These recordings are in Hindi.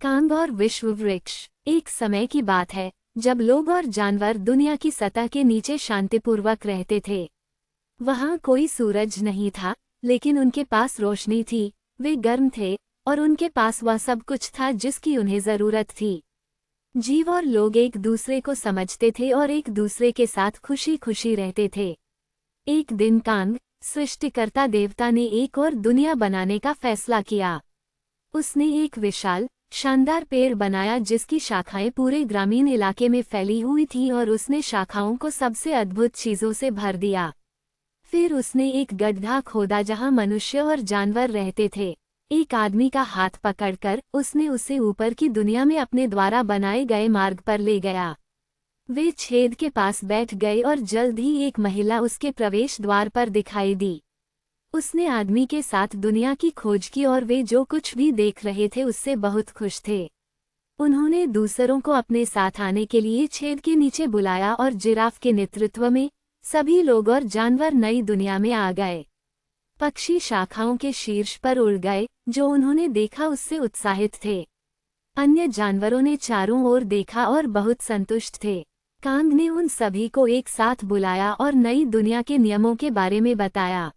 कांग और विश्व वृक्ष। एक समय की बात है जब लोग और जानवर दुनिया की सतह के नीचे शांतिपूर्वक रहते थे। वहां कोई सूरज नहीं था, लेकिन उनके पास रोशनी थी। वे गर्म थे और उनके पास वह सब कुछ था जिसकी उन्हें जरूरत थी। जीव और लोग एक दूसरे को समझते थे और एक दूसरे के साथ खुशी खुशी रहते थे। एक दिन कांग, सृष्टिकर्ता देवता ने एक और दुनिया बनाने का फैसला किया। उसने एक विशाल शानदार पेड़ बनाया जिसकी शाखाएं पूरे ग्रामीण इलाके में फैली हुई थीं और उसने शाखाओं को सबसे अद्भुत चीजों से भर दिया। फिर उसने एक गड्ढा खोदा जहां मनुष्य और जानवर रहते थे। एक आदमी का हाथ पकड़कर उसने उसे ऊपर की दुनिया में अपने द्वारा बनाए गए मार्ग पर ले गया। वे छेद के पास बैठ गए और जल्द ही एक महिला उसके प्रवेश द्वार पर दिखाई दी। उसने आदमी के साथ दुनिया की खोज की और वे जो कुछ भी देख रहे थे उससे बहुत खुश थे। उन्होंने दूसरों को अपने साथ आने के लिए छेद के नीचे बुलाया और जिराफ के नेतृत्व में सभी लोग और जानवर नई दुनिया में आ गए। पक्षी शाखाओं के शीर्ष पर उड़ गए, जो उन्होंने देखा उससे उत्साहित थे। अन्य जानवरों ने चारों ओर देखा और बहुत संतुष्ट थे। कांग ने उन सभी को एक साथ बुलाया और नई दुनिया के नियमों के बारे में बताया।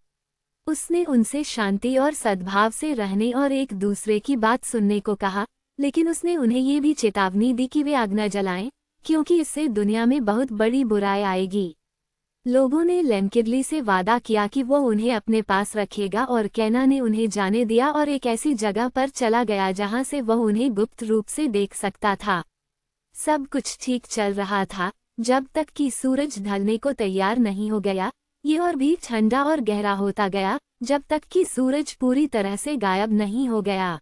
उसने उनसे शांति और सद्भाव से रहने और एक दूसरे की बात सुनने को कहा, लेकिन उसने उन्हें ये भी चेतावनी दी कि वे आग न जलाएं, क्योंकि इससे दुनिया में बहुत बड़ी बुराई आएगी। लोगों ने लेमकिडली से वादा किया कि वो उन्हें अपने पास रखेगा और कैना ने उन्हें जाने दिया और एक ऐसी जगह पर चला गया जहां से वह उन्हें गुप्त रूप से देख सकता था। सब कुछ ठीक चल रहा था जब तक कि सूरज ढलने को तैयार नहीं हो गया। ये और भी ठंडा और गहरा होता गया जब तक कि सूरज पूरी तरह से गायब नहीं हो गया।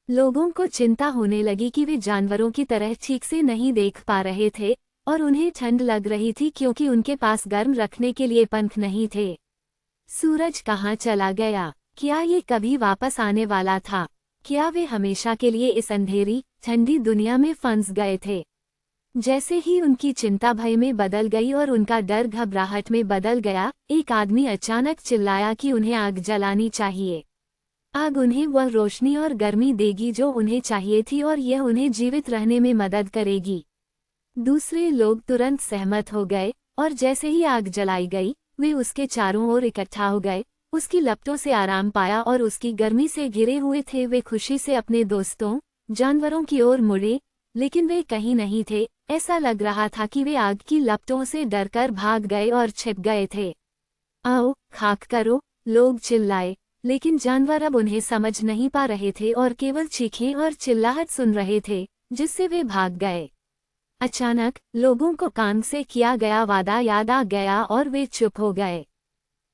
लोगों को चिंता होने लगी कि वे जानवरों की तरह ठीक से नहीं देख पा रहे थे और उन्हें ठंड लग रही थी क्योंकि उनके पास गर्म रखने के लिए पंख नहीं थे। सूरज कहाँ चला गया? क्या ये कभी वापस आने वाला था? क्या वे हमेशा के लिए इस अंधेरी ठंडी दुनिया में फंस गए थे? जैसे ही उनकी चिंता भय में बदल गई और उनका डर घबराहट में बदल गया, एक आदमी अचानक चिल्लाया कि उन्हें आग जलानी चाहिए। आग उन्हें वह रोशनी और गर्मी देगी जो उन्हें चाहिए थी और यह उन्हें जीवित रहने में मदद करेगी। दूसरे लोग तुरंत सहमत हो गए और जैसे ही आग जलाई गई, वे उसके चारों ओर इकट्ठा हो गए। उसकी लपटों से आराम पाया और उसकी गर्मी से घिरे हुए थे। वे खुशी से अपने दोस्तों जानवरों की ओर मुड़े, लेकिन वे कहीं नहीं थे। ऐसा लग रहा था कि वे आग की लपटों से डरकर भाग गए और छिप गए थे। आओ, खाक करो, लोग चिल्लाए, लेकिन जानवर अब उन्हें समझ नहीं पा रहे थे और केवल चीखें और चिल्लाहट सुन रहे थे, जिससे वे भाग गए। अचानक लोगों को कांग से किया गया वादा याद आ गया और वे चुप हो गए।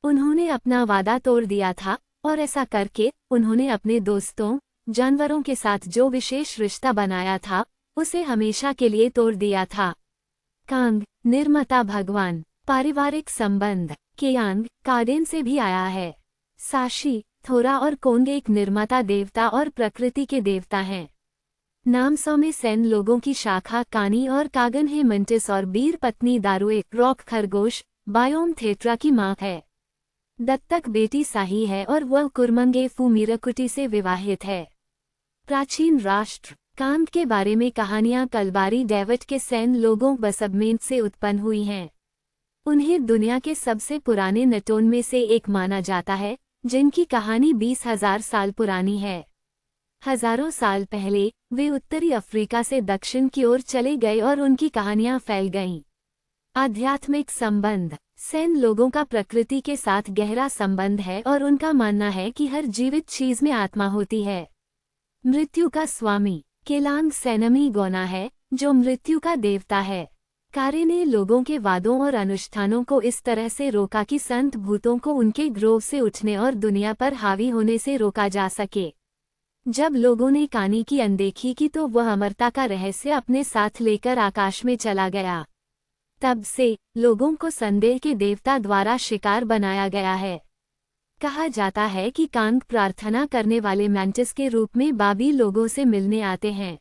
उन्होंने अपना वादा तोड़ दिया था और ऐसा करके उन्होंने अपने दोस्तों जानवरों के साथ जो विशेष रिश्ता बनाया था उसे हमेशा के लिए तोड़ दिया था। कांग, निर्माता भगवान। पारिवारिक संबंध। केयांग काडेन से भी आया है। साशी, थोरा और कोंग एक निर्माता देवता और प्रकृति के देवता हैं। नामसौ में सैन लोगों की शाखा कानी और कागन है। मंटिस और बीर पत्नी दारुए रॉक खरगोश बायोम थेट्रा की मां है। दत्तक बेटी साही है और वह कुरमंगे फूमीरकुटी से विवाहित है। प्राचीन राष्ट्र। कांग के बारे में कहानियां कलबारी डेविड के सैन लोगों बसबमेंट से उत्पन्न हुई हैं। उन्हें दुनिया के सबसे पुराने नटोन में से एक माना जाता है, जिनकी कहानी 20,000 साल पुरानी है। हजारों साल पहले वे उत्तरी अफ्रीका से दक्षिण की ओर चले गए और उनकी कहानियां फैल गईं। आध्यात्मिक संबंध। सैन लोगों का प्रकृति के साथ गहरा संबंध है और उनका मानना है कि हर जीवित चीज में आत्मा होती है। मृत्यु का स्वामी। केलांग सैनमी गौना है, जो मृत्यु का देवता है। कारे ने लोगों के वादों और अनुष्ठानों को इस तरह से रोका कि संत भूतों को उनके ग्रोव से उठने और दुनिया पर हावी होने से रोका जा सके। जब लोगों ने कानी की अनदेखी की तो वह अमरता का रहस्य अपने साथ लेकर आकाश में चला गया। तब से लोगों को संदेह के देवता द्वारा शिकार बनाया गया है। कहा जाता है कि कांग प्रार्थना करने वाले मैंटिस के रूप में बाबी लोगों से मिलने आते हैं।